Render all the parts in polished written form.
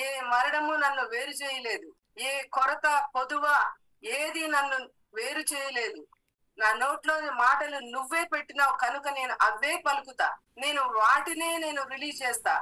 ఏ మరణము నన్ను వేరు చేయలేదు. ఏ కొరత పొదువ ఏది నన్ను వేరు చేయలేదు. నా నోట్లో మాటలు నువ్వే పెట్టినావు కనుక నేను అవే పలుకుతా. నేను వాటినే రిలీజ్ చేస్తా.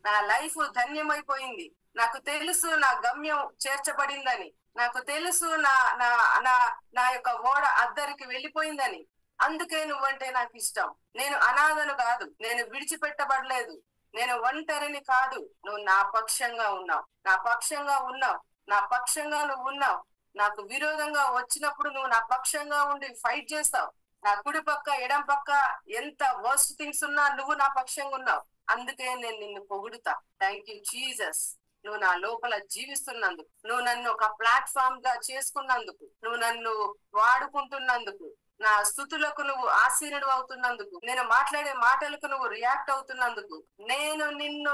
నా లైఫ్ ధన్యమైపోయింది. నాకు తెలుసు నా గమ్యం చేర్చబడిందని. నాకు తెలుసు నా నా నా నా యొక్క ఓడ అద్దరికి వెళ్ళిపోయిందని. అందుకే నువ్వంటే నాకు ఇష్టం. నేను అనాథను కాదు, నేను విడిచిపెట్టబడలేదు, నేను ఒంటరిని కాదు. నువ్వు నా పక్షంగా ఉన్నావు, నా పక్షంగా ఉన్నావు, నా పక్షంగా నువ్వు ఉన్నావు. నాకు విరోధంగా వచ్చినప్పుడు నువ్వు నా పక్షంగా ఉండి ఫైట్ చేస్తావు. నా కుడి పక్క ఎడం పక్క ఎంత వర్స్ట్ థింగ్స్ ఉన్నా నువ్వు నా పక్షంగా ఉన్నావు. అందుకే నేను నిన్ను పొగుడుతా. Thank you Jesus. నువ్వు నా లోపల జీవిస్తున్నందుకు, నువ్వు నన్ను ఒక ప్లాట్ఫామ్ గా చేసుకున్నందుకు, నువ్వు నన్ను వాడుకుంటున్నందుకు, నా స్థుతులకు నువ్వు ఆశీనుడు అవుతున్నందుకు, నేను మాట్లాడే మాటలకు నువ్వు రియాక్ట్ అవుతున్నందుకు, నేను నిన్ను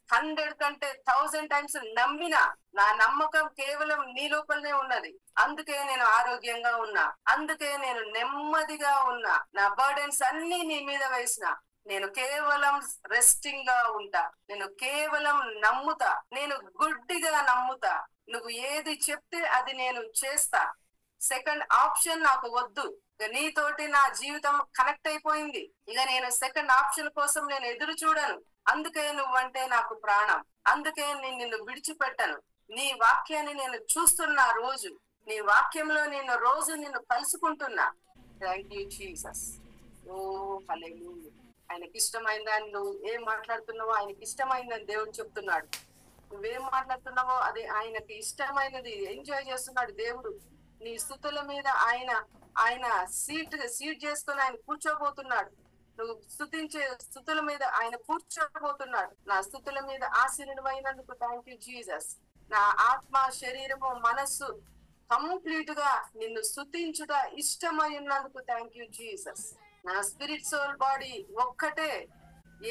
100 కంటే 1000 టైమ్స్ నమ్మిన నా నమ్మకం కేవలం నీ లోపలనే ఉన్నది. అందుకే నేను ఆరోగ్యంగా ఉన్నా, అందుకే నేను నెమ్మదిగా ఉన్నా. నా బర్డెన్స్ అన్ని నీ మీద వేసిన. నేను కేవలం రెస్టింగ్ గా ఉంటా. నేను కేవలం నమ్ముతా. నేను గుడ్డిగా నమ్ముతా. నువ్వు ఏది చెప్తే అది నేను చేస్తా. సెకండ్ ఆప్షన్ నాకు వద్దు. నీతోటి నా జీవితం కనెక్ట్ అయిపోయింది. ఇక నేను సెకండ్ ఆప్షన్ కోసం నేను ఎదురు చూడను. అందుకే నువ్వంటే నాకు ప్రాణం. అందుకే నేను నిన్ను విడిచిపెట్టను. నీ వాక్యాన్ని నేను చూస్తున్నా రోజు. నీ వాక్యంలో నేను రోజు నిన్ను కలుసుకుంటున్నా. Thank you Jesus. ఓ హల్లెలూయా. ఆయనకి ఇష్టమైందని నువ్వు ఏం మాట్లాడుతున్నావో ఆయనకి ఇష్టమైందని దేవుడు చెప్తున్నాడు. నువ్వేం మాట్లాడుతున్నావో అది ఆయనకి ఇష్టమైనది ఎంజాయ్ చేస్తున్నాడు దేవుడు. నీ స్థుతుల మీద ఆయన సీట్ చేసుకొని ఆయన కూర్చోబోతున్నాడు. నువ్వు స్థుతించే స్థుతుల మీద ఆయన కూర్చోబోతున్నాడు. నా స్థుతుల మీద ఆశీనుడమైనందుకు థ్యాంక్ యూ జీసస్. నా ఆత్మ శరీరము మనస్సు కంప్లీట్ గా నిన్ను స్థుతించుట ఇష్టమై ఉన్నందుకు థ్యాంక్ యూ జీసస్. నా స్పిరిట్ సోల్ బాడీ ఒక్కటే,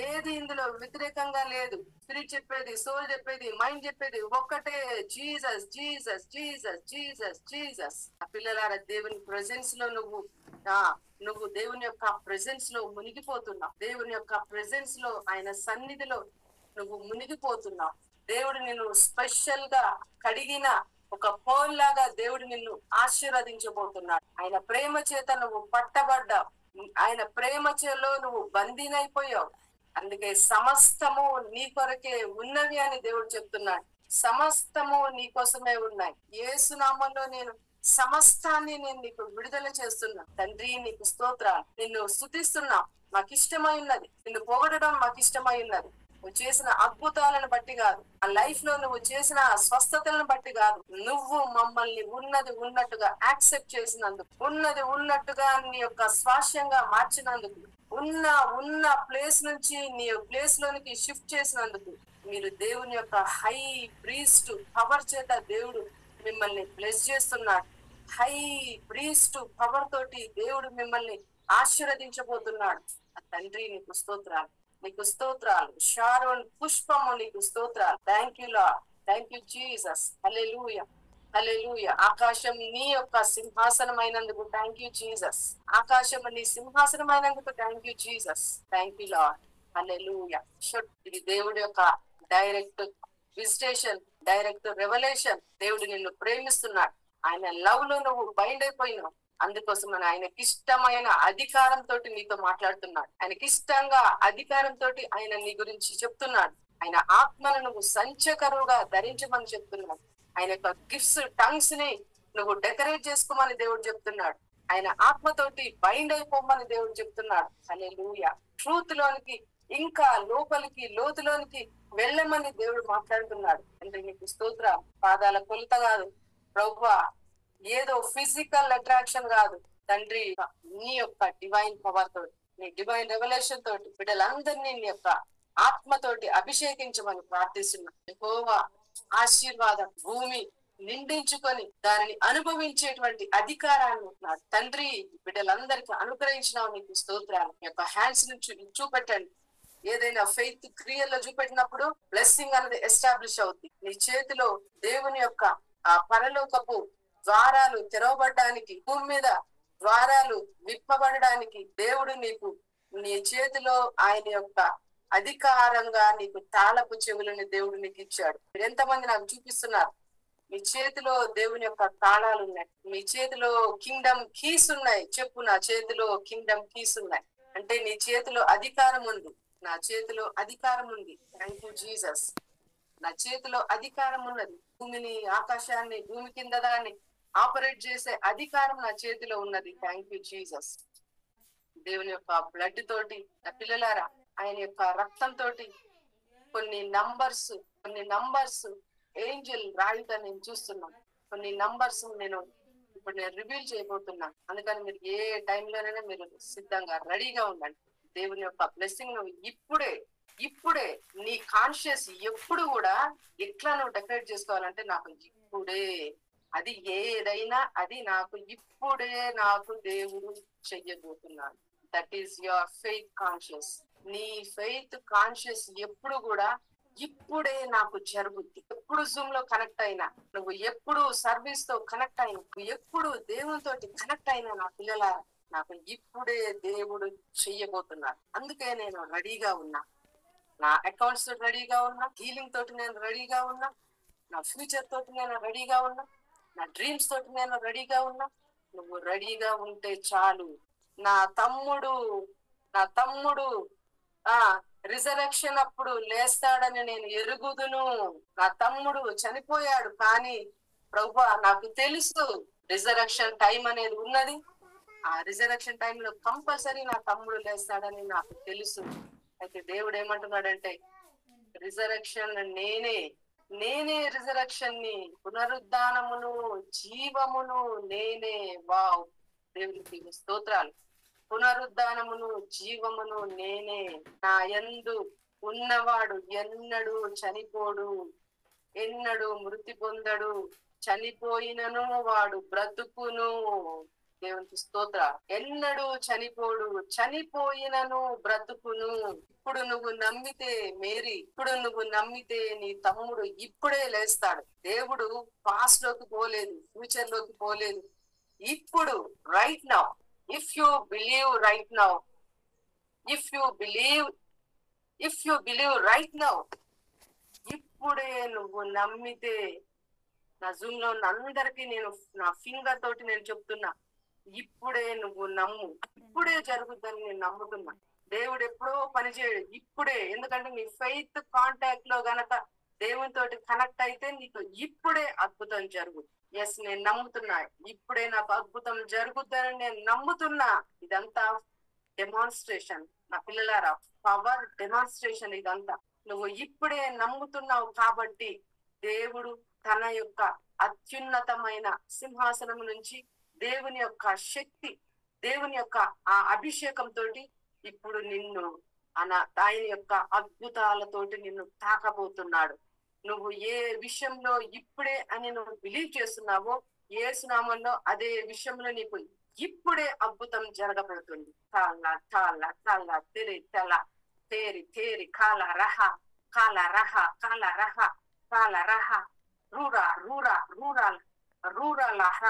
ఏది ఇందులో వ్యతిరేకంగా లేదు. స్పిరిట్ చెప్పేది, సోల్ చెప్పేది, మైండ్ చెప్పేది ఒక్కటే. Jesus Jesus Jesus Jesus Jesus. ఆ పిల్లలారా, దేవుని ప్రెజెన్స్ లో నువ్వు దేవుని యొక్క ప్రెజెన్స్ లో మునిగిపోతున్నావు. దేవుని యొక్క ప్రెజెన్స్ లో ఆయన సన్నిధిలో నువ్వు మునిగిపోతున్నావు. దేవుడు నిన్ను స్పెషల్ గా కడిగిన ఒక పర్ల్ లాగా దేవుడు నిన్ను ఆశీర్వదించబోతున్నాడు. ఆయన ప్రేమ చేత నువ్వు పట్టబడ్డావు. ఆయన ప్రేమ చేలో నువ్వు బందీనైపోయావు. అందుకే సమస్తము నీ కొరకే ఉన్నవి అని దేవుడు చెప్తున్నాడు. సమస్తము నీ కోసమే ఉన్నాయి. యేసు నామములో నేను సమస్తాన్ని నేను నీకు విడుదల చేస్తున్నా. తండ్రి నీకు స్తోత్రాలు. నిన్ను స్తుతిస్తున్నా. మాకు ఇష్టమై ఉన్నది. నిన్ను పొగడడం మాకు ఇష్టమై ఉన్నది. నువ్వు చేసిన అద్భుతాలను బట్టి కాదు, ఆ లైఫ్ లో నువ్వు చేసిన స్వస్థతలను బట్టి కాదు, నువ్వు మమ్మల్ని ఉన్నది ఉన్నట్టుగా యాక్సెప్ట్ చేసినందుకు, ఉన్నది ఉన్నట్టుగా నీ యొక్క స్వాస్యంగా మార్చినందుకు, ఉన్న ప్లేస్ నుంచి నీ ప్లేస్ లోనికి షిఫ్ట్ చేసినందుకు, మీరు దేవుని యొక్క హై ప్రీస్ట్ పవర్ చేత దేవుడు మిమ్మల్ని బ్లెస్ చేస్తున్నాడు. హై ప్రీస్ట్ పవర్ తోటి దేవుడు మిమ్మల్ని ఆశీర్వదించబోతున్నాడు. తండ్రి నీకు స్తోత్రాలు, నీకు స్తోత్రాలు. షారోన్ పుష్పము నీకు స్తోత్రాలు. Thank you Lord. Thank you Jesus. Hallelujah hallelujah. ఆకాశం నీ యొక్క సింహాసనమైనందుకు థ్యాంక్ యూ జీసస్. ఆకాశం నీ సింహాసనమైనందుకు thank you Jesus. Thank you Lord. Hallelujah. ఇది దేవుడి యొక్క డైరెక్ట్ విజిటేషన్, డైరెక్ట్ రెవల్యూషన్. దేవుడు నిన్ను ప్రేమిస్తున్నాడు. ఆయన లవ్ లో నువ్వు బైండ్ అయిపోయినావు. అందుకోసం ఆయనకి ఇష్టమైన అధికారంతో నీతో మాట్లాడుతున్నాడు. ఆయనకి ఇష్టంగా అధికారంతో ఆయన నీ గురించి చెప్తున్నాడు. ఆయన ఆత్మను నువ్వు సంచకరువుగా ధరించమని చెప్తున్నాడు. ఆయన యొక్క గిఫ్ట్స్, టంగ్స్ ని నువ్వు డెకరేట్ చేసుకోమని దేవుడు చెప్తున్నాడు. ఆయన ఆత్మతోటి బైండ్ అయిపోమని దేవుడు చెప్తున్నాడు. హల్లెలూయా. ట్రూత్ లోనికి, ఇంకా లోపలికి, లోతులోనికి వెళ్ళమని దేవుడు మాట్లాడుతున్నాడు. అంటే నీకు స్తోత్ర. పాదాల కొలత కాదు ప్రభువా, ఏదో ఫిజికల్ అట్రాక్షన్ కాదు తండ్రి, నీ యొక్క డివైన్ పవర్ తోటి, నీ డివైన్ రెవల్యూషన్ తోటి బిడ్డలందరినీ నీ యొక్క ఆత్మతోటి అభిషేకించమని ప్రార్థిస్తున్నా. యెహోవా ఆశీర్వాద భూమి నిండించుకొని దానిని అనుభవించేటువంటి అధికారాన్ని నా తండ్రి బిడ్డలందరికీ అనుగ్రహించినావు. నీకు స్తోత్రాలు. మీ యొక్క హ్యాండ్స్ నుంచి చూపెట్టండి. ఏదైనా ఫెయిత్ క్రియల్లో చూపెట్టినప్పుడు బ్లెస్సింగ్ అనేది ఎస్టాబ్లిష్ అవుతుంది. నీ చేతిలో దేవుని యొక్క ఆ పరలోకపు ద్వారాలు తెరవబడడానికి, భూమి మీద ద్వారాలు విప్పబడడానికి దేవుడు నీకు నీ చేతిలో ఆయన యొక్క అధికారంగా నీకు తాళపు చెవులని దేవుడు నీకు ఇచ్చాడు. ఎంతమంది నాకు చూపిస్తున్నారు, మీ చేతిలో దేవుని యొక్క తాళాలు ఉన్నాయి, మీ చేతిలో కింగ్డమ్ కీస్ ఉన్నాయి. చెప్పు, నా చేతిలో కింగ్డమ్ కీస్ ఉన్నాయి అంటే నీ చేతిలో అధికారం ఉంది. నా చేతిలో అధికారం ఉంది. Thank you Jesus. నా చేతిలో అధికారం ఉన్నది. భూమిని, ఆకాశాన్ని, భూమి కింద దాన్ని ఆపరేట్ చేసే అధికారం నా చేతిలో ఉన్నది. Thank you Jesus. దేవుని యొక్క బ్లడ్ తోటి నా పిల్లలారా, ఆయన యొక్క రక్తం తోటి కొన్ని నంబర్స్ ఏంజల్ రాయుట నేను చూస్తున్నాను. కొన్ని నంబర్స్ ఇప్పుడు నేను రివీల్ చేయబోతున్నా. అందుకని మీరు ఏ టైంలోనైనా మీరు సిద్ధంగా రెడీగా ఉండండి. దేవుని యొక్క బ్లెస్సింగ్ నువ్వు ఇప్పుడే నీ కాన్షియస్ ఎప్పుడు కూడా ఎట్లా నువ్వు డెకరేట్ చేసుకోవాలంటే, నాకు ఇప్పుడే, అది ఏదైనా అది నాకు ఇప్పుడే నాకు దేవుడు చెయ్యబోతున్నాడు. That is your faith conscious. నీ ఫెయిత్ కాన్షియస్ ఎప్పుడు కూడా ఇప్పుడే నాకు జరుగుద్ది. ఎప్పుడు జూమ్ లో కనెక్ట్ అయినా, నువ్వు ఎప్పుడు సర్వీస్ తో కనెక్ట్ అయినా, నువ్వు ఎప్పుడు దేవునితో కనెక్ట్ అయినా, నా పిల్లల నాకు ఇప్పుడే దేవుడు చెయ్యబోతున్నాడు. అందుకే నేను రెడీగా ఉన్నా. నా అకౌంట్స్ తోటి రెడీగా ఉన్నా, హీలింగ్ తోటి నేను రెడీగా ఉన్నా, నా ఫ్యూచర్ తోటి నేను రెడీగా ఉన్నా, నా డ్రీమ్స్ తోటి నేను రెడీగా ఉన్నా. నువ్వు రెడీగా ఉంటే చాలు. నా తమ్ముడు రిజరెక్షన్ అప్పుడు లేస్తాడని నేను ఎరుగుదును. నా తమ్ముడు చనిపోయాడు, కానీ ప్రభువా నాకు తెలుసు రిజరెక్షన్ టైం అనేది ఉన్నది. ఆ రిజరెక్షన్ టైంలో కంపల్సరీ నా తమ్ముడు లేస్తాడని నాకు తెలుసు. అయితే దేవుడు ఏమంటున్నాడంటే, రిజరెక్షన్ నేనే రిజరెక్షన్ ని, పునరుద్ధానమును, జీవమును నేనే. వావ్, దేవునికి స్తోత్రాలు. పునరుద్ధానమును, జీవమును నేనే. నా యందు ఉన్నవాడు ఎన్నడూ చనిపోడు, ఎన్నడూ మృతి పొందడు. చనిపోయినను వాడు బ్రతుకును. దేవునికి స్తోత్ర. ఎన్నడూ చనిపోడు, చనిపోయినను బ్రతుకును. ఇప్పుడు నువ్వు నమ్మితే మేరీ, ఇప్పుడు నువ్వు నమ్మితే నీ తమ్ముడు ఇప్పుడే లేస్తాడు. దేవుడు పాస్ట్ లోకి పోలేదు, ఫ్యూచర్ లోకి పోలేదు. ఇప్పుడు right now, if you believe right now, if you believe right now, ఇప్పుడే నువ్వు నమ్మితే, నా జూమ్ లో ఉన్న అందరికీ నేను నా ఫింగర్ తోటి నేను చెప్తున్నా, ఇప్పుడే నువ్వు నమ్ము. ఇప్పుడే జరుగుద్దని నేను నమ్ముతున్నా. దేవుడు ఎప్పుడో పనిచేయడు, ఇప్పుడే. ఎందుకంటే నీ ఫెయిత్ కాంటాక్ట్ లో గనక దేవునితోటి కనెక్ట్ అయితే నీకు ఇప్పుడే అద్భుతం జరుగుతుంది. ఎస్, నేను నమ్ముతున్నా, ఇప్పుడే నాకు అద్భుతం జరుగుతుందని నేను నమ్ముతున్నా. ఇదంతా డెమాన్స్ట్రేషన్ నా పిల్లలారా, పవర్ డెమాన్స్ట్రేషన్ ఇదంతా. నువ్వు ఇప్పుడే నమ్ముతున్నావు కాబట్టి దేవుడు తన యొక్క అత్యున్నతమైన సింహాసనం నుంచి దేవుని యొక్క శక్తి, దేవుని యొక్క ఆ అభిషేకం తోటి ఇప్పుడు నిన్ను ఆయన యొక్క అద్భుతాలతోటి నిన్ను తాకబోతున్నాడు. నువ్వు ఏ విషయంలో ఇప్పుడే అని నువ్వు బిలీవ్ చేస్తున్నావో, యేసు నామములో అదే విషయంలో నీకు ఇప్పుడే అద్భుతం జరగబడుతుంది. తాలా తాలా తాలా తెరి తల తేరి తేరి కాల రహ కాల రహ కాల రహ కాల రహ రూరా రూరా రూరాల్ రూరా లహ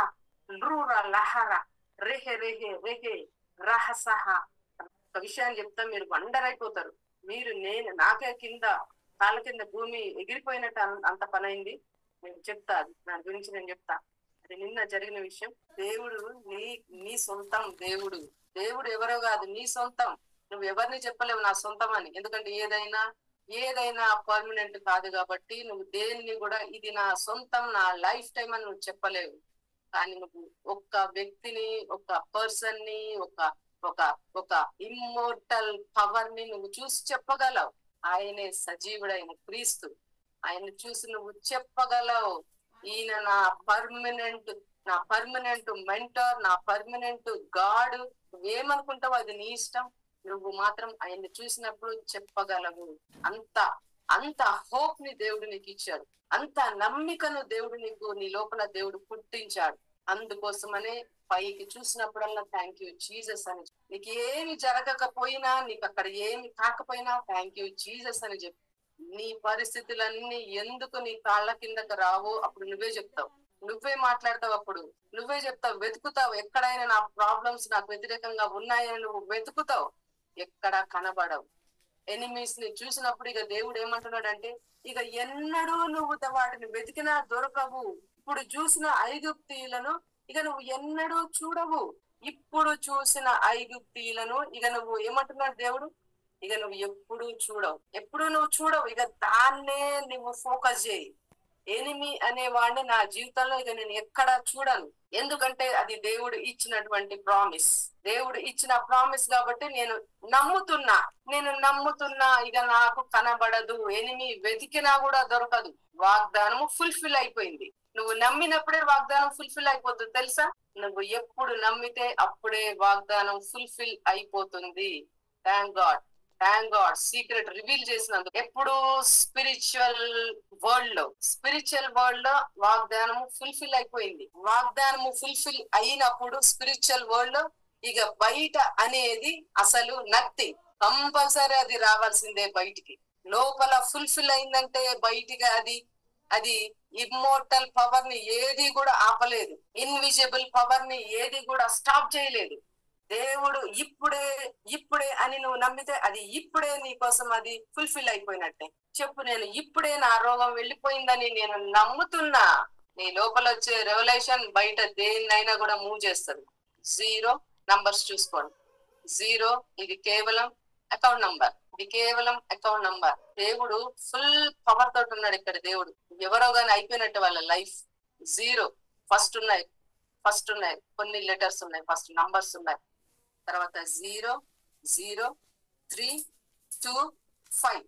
రూరా లహర రెహె రెహె రెహె రహసహ. ఒక విషయాన్ని చెప్తా, మీరు వండర్ అయిపోతారు. నేను నాకే కాళ్ళ కింద భూమి ఎగిరిపోయినట్టు అంత పని అయింది. నేను చెప్తా, దాని గురించి నేను చెప్తా. అది నిన్న జరిగిన విషయం. దేవుడు నీ సొంతం. దేవుడు ఎవరో కాదు, నీ సొంతం. నువ్వు ఎవరిని చెప్పలేవు నా సొంతం అని. ఎందుకంటే ఏదైనా పర్మనెంట్ కాదు కాబట్టి నువ్వు దేన్ని కూడా ఇది నా సొంతం, నా లైఫ్ టైం అని నువ్వు చెప్పలేవు. కానీ నువ్వు ఒక్క వ్యక్తిని, ఒక పర్సన్ ని, ఒక ఇమ్మోర్టల్ పవర్ ని నువ్వు చూసి చెప్పగలవు. ఆయనే సజీవుడైన క్రీస్తు. ఆయన చూసి నువ్వు చెప్పగలవు, ఈయన నా పర్మనెంట్ మెంటర్, నా పర్మనెంట్ గాడ్. నువ్వేమనుకుంటావు అది నీ ఇష్టం. నువ్వు మాత్రం ఆయన్ని చూసినప్పుడు చెప్పగలవు. అంత హోప్ ని దేవుడు నీకు ఇచ్చాడు, అంత నమ్మికను దేవుడు నీ లోపల దేవుడు పుట్టించాడు. అందుకోసమనే పైకి చూసినప్పుడల్లా థ్యాంక్ యూ జీసస్ అని. నీకు ఏమి జరగకపోయినా, నీకు అక్కడ ఏమి కాకపోయినా థ్యాంక్ యూ జీసస్ అని చెప్పు. నీ పరిస్థితులన్నీ ఎందుకు నీ కాళ్ళ కిందకు రావో అప్పుడు నువ్వే చెప్తావు, నువ్వే మాట్లాడతావు, అప్పుడు నువ్వే చెప్తావు, వెతుకుతావు. ఎక్కడైనా నా ప్రాబ్లమ్స్ నాకు వ్యతిరేకంగా ఉన్నాయని నువ్వు వెతుకుతావు, ఎక్కడ కనబడవు. ఎనిమీస్ ని చూసినప్పుడు ఇక దేవుడు ఏమంటున్నాడంటే, ఇక ఎన్నడూ నువ్వు వాటిని వెతికినా దొరకవు. ఇప్పుడు చూసిన ఐగుప్తీయులను ఇక నువ్వు ఎన్నడూ చూడవు. ఇప్పుడు చూసిన ఐగుప్తీయులను ఇక నువ్వు ఏమంటున్నాడు దేవుడు, ఇక నువ్వు ఎప్పుడు చూడవు. ఎప్పుడు నువ్వు చూడవు. ఇక దాన్నే నువ్వు ఫోకస్ చేయి. ఎనిమి అనేవాడిని నా జీవితంలో ఇక నేను ఎక్కడా చూడను. ఎందుకంటే అది దేవుడు ఇచ్చినటువంటి ప్రామిస్. దేవుడు ఇచ్చిన ప్రామిస్ కాబట్టి నేను నమ్ముతున్నా. ఇక నాకు కనబడదు. ఎనిమి వెతికినా కూడా దొరకదు. వాగ్దానము ఫుల్ఫిల్ అయిపోయింది. నువ్వు నమ్మినప్పుడే వాగ్దానం ఫుల్ఫిల్ అయిపోతుంది తెలుసా. నువ్వు ఎప్పుడు నమ్మితే అప్పుడే వాగ్దానం ఫుల్ఫిల్ అయిపోతుంది. థ్యాంక్ గాడ్ సీక్రెట్ రివీల్ చేసినందుకు. ఎప్పుడు స్పిరిచువల్ వరల్డ్ లో వాగ్దానము ఫుల్ఫిల్ అయిపోయింది. వాగ్దానము ఫుల్ఫిల్ అయినప్పుడు స్పిరిచువల్ వరల్డ్ లో ఇక బయట అనేది అసలు నథింగ్. కంపల్సరీ అది రావాల్సిందే బయటికి. లోపల ఫుల్ఫిల్ అయిందంటే బయటికి అది ఇమ్మోర్టల్ పవర్ ని ఏది కూడా ఆపలేదు. ఇన్విజిబుల్ పవర్ ని ఏది కూడా స్టాప్ చేయలేదు. దేవుడు ఇప్పుడే అని నువ్వు నమ్మితే అది ఇప్పుడే నీ కోసం అది ఫుల్ఫిల్ అయిపోయినట్టే. చెప్పు, నేను ఇప్పుడే నా రోగం వెళ్ళిపోయిందని నేను నమ్ముతున్నా. నీ లోపల వచ్చే రెవల్యూషన్ బయట దేన్నైనా కూడా మూవ్ చేస్తుంది. 0 నంబర్స్ చూసుకోండి. 0 ఇది కేవలం అకౌంట్ నంబర్. దేవుడు ఫుల్ పవర్ తోటి ఉన్నాడు ఇక్కడ. దేవుడు ఎవరో గాని అయిపోయినట్టు వాళ్ళ లైఫ్. 0 ఫస్ట్ ఉన్నాయి కొన్ని లెటర్స్ ఉన్నాయి, ఫస్ట్ నంబర్స్ ఉన్నాయి. తర్వాత 0, 0, 3, 2, 5